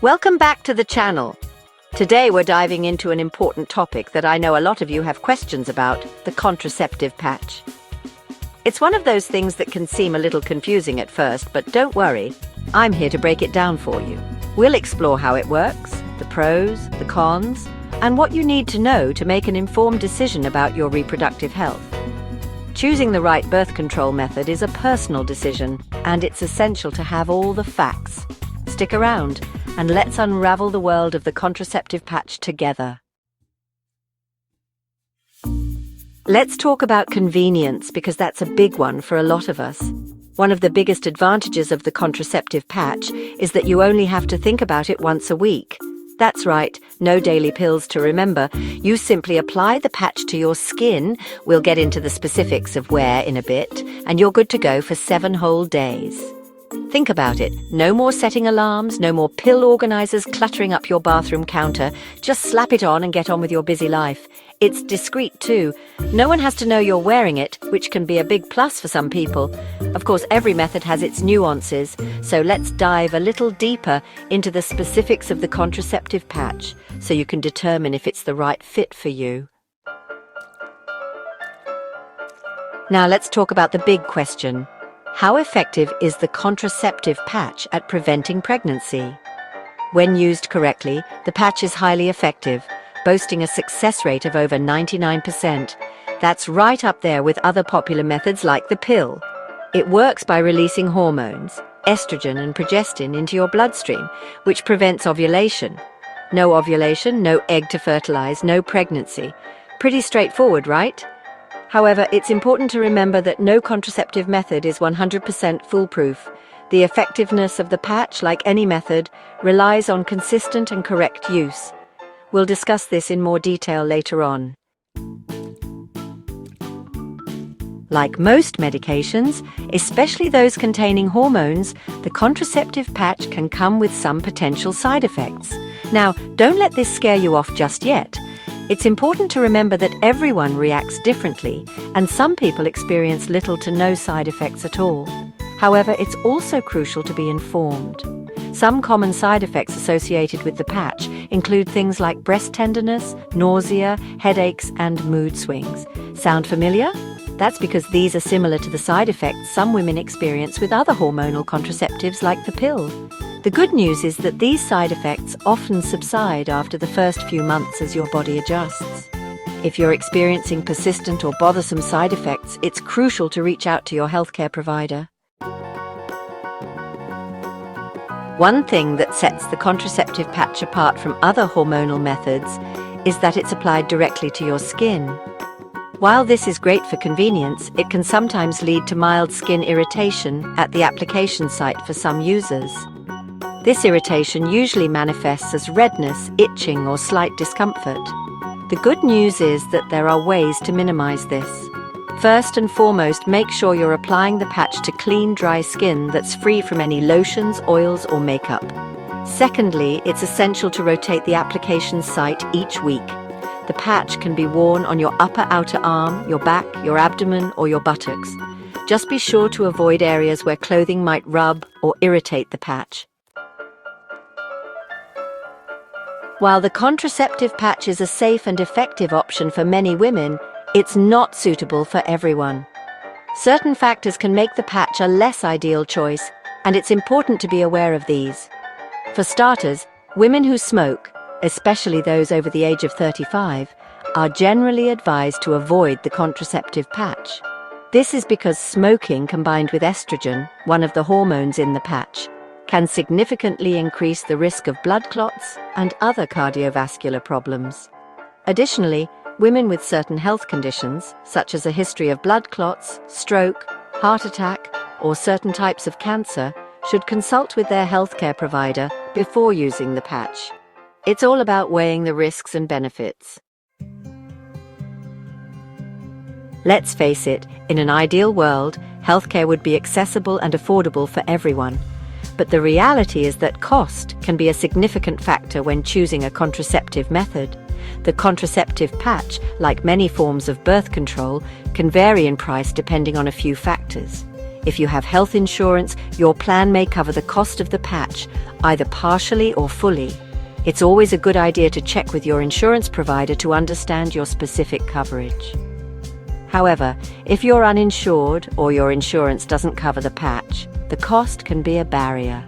Welcome back to the channel. Today we're diving into an important topic that I know a lot of you have questions about, the contraceptive patch. It's one of those things that can seem a little confusing at first, but don't worry, I'm here to break it down for you. We'll explore how it works, the pros, the cons, and what you need to know to make an informed decision about your reproductive health. Choosing the right birth control method is a personal decision, and it's essential to have all the facts. Stick around, and let's unravel the world of the contraceptive patch together. Let's talk about convenience, because that's a big one for a lot of us. One of the biggest advantages of the contraceptive patch is that you only have to think about it once a week. That's right, no daily pills to remember. You simply apply the patch to your skin. We'll get into the specifics of where in a bit, and you're good to go for 7 whole days. Think about it. No more setting alarms, no more pill organizers cluttering up your bathroom counter. Just slap it on and get on with your busy life. It's discreet too. No one has to know you're wearing it, which can be a big plus for some people. Of course, every method has its nuances, so let's dive a little deeper into the specifics of the contraceptive patch so you can determine if it's the right fit for you. Now let's talk about the big question. How effective is the contraceptive patch at preventing pregnancy? When used correctly, the patch is highly effective, boasting a success rate of over 99%. That's right up there with other popular methods like the pill. It works by releasing hormones, estrogen and progestin, into your bloodstream, which prevents ovulation. No ovulation, no egg to fertilize, no pregnancy. Pretty straightforward, right? However, it's important to remember that no contraceptive method is 100% foolproof. The effectiveness of the patch, like any method, relies on consistent and correct use. We'll discuss this in more detail later on. Like most medications, especially those containing hormones, the contraceptive patch can come with some potential side effects. Now, don't let this scare you off just yet. It's important to remember that everyone reacts differently, and some people experience little to no side effects at all. However, it's also crucial to be informed. Some common side effects associated with the patch include things like breast tenderness, nausea, headaches, and mood swings. Sound familiar? That's because these are similar to the side effects some women experience with other hormonal contraceptives like the pill. The good news is that these side effects often subside after the first few months as your body adjusts. If you're experiencing persistent or bothersome side effects, it's crucial to reach out to your healthcare provider. One thing that sets the contraceptive patch apart from other hormonal methods is that it's applied directly to your skin. While this is great for convenience, it can sometimes lead to mild skin irritation at the application site for some users. This irritation usually manifests as redness, itching, or slight discomfort. The good news is that there are ways to minimize this. First and foremost, make sure you're applying the patch to clean, dry skin that's free from any lotions, oils, or makeup. Secondly, it's essential to rotate the application site each week. The patch can be worn on your upper outer arm, your back, your abdomen, or your buttocks. Just be sure to avoid areas where clothing might rub or irritate the patch. While the contraceptive patch is a safe and effective option for many women, it's not suitable for everyone. Certain factors can make the patch a less ideal choice, and it's important to be aware of these. For starters, women who smoke, especially those over the age of 35, are generally advised to avoid the contraceptive patch. This is because smoking combined with estrogen, one of the hormones in the patch, can significantly increase the risk of blood clots and other cardiovascular problems. Additionally, women with certain health conditions, such as a history of blood clots, stroke, heart attack, or certain types of cancer, should consult with their healthcare provider before using the patch. It's all about weighing the risks and benefits. Let's face it, in an ideal world, healthcare would be accessible and affordable for everyone. But the reality is that cost can be a significant factor when choosing a contraceptive method. The contraceptive patch, like many forms of birth control, can vary in price depending on a few factors. If you have health insurance, your plan may cover the cost of the patch, either partially or fully. It's always a good idea to check with your insurance provider to understand your specific coverage. However, if you're uninsured or your insurance doesn't cover the patch, the cost can be a barrier.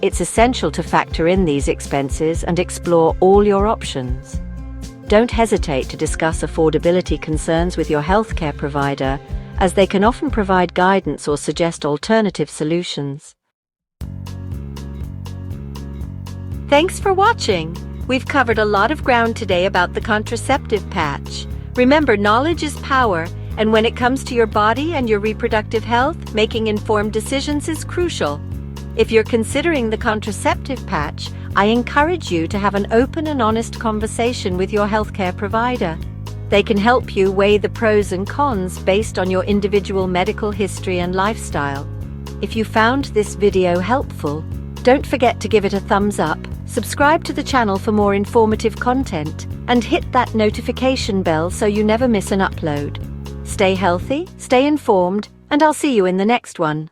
It's essential to factor in these expenses and explore all your options. Don't hesitate to discuss affordability concerns with your healthcare provider, as they can often provide guidance or suggest alternative solutions. Thanks for watching. We've covered a lot of ground today about the contraceptive patch. Remember, knowledge is power, and when it comes to your body and your reproductive health, making informed decisions is crucial. If you're considering the contraceptive patch, I encourage you to have an open and honest conversation with your healthcare provider. They can help you weigh the pros and cons based on your individual medical history and lifestyle. If you found this video helpful, don't forget to give it a thumbs up, subscribe to the channel for more informative content, and hit that notification bell so you never miss an upload. Stay healthy, stay informed, and I'll see you in the next one.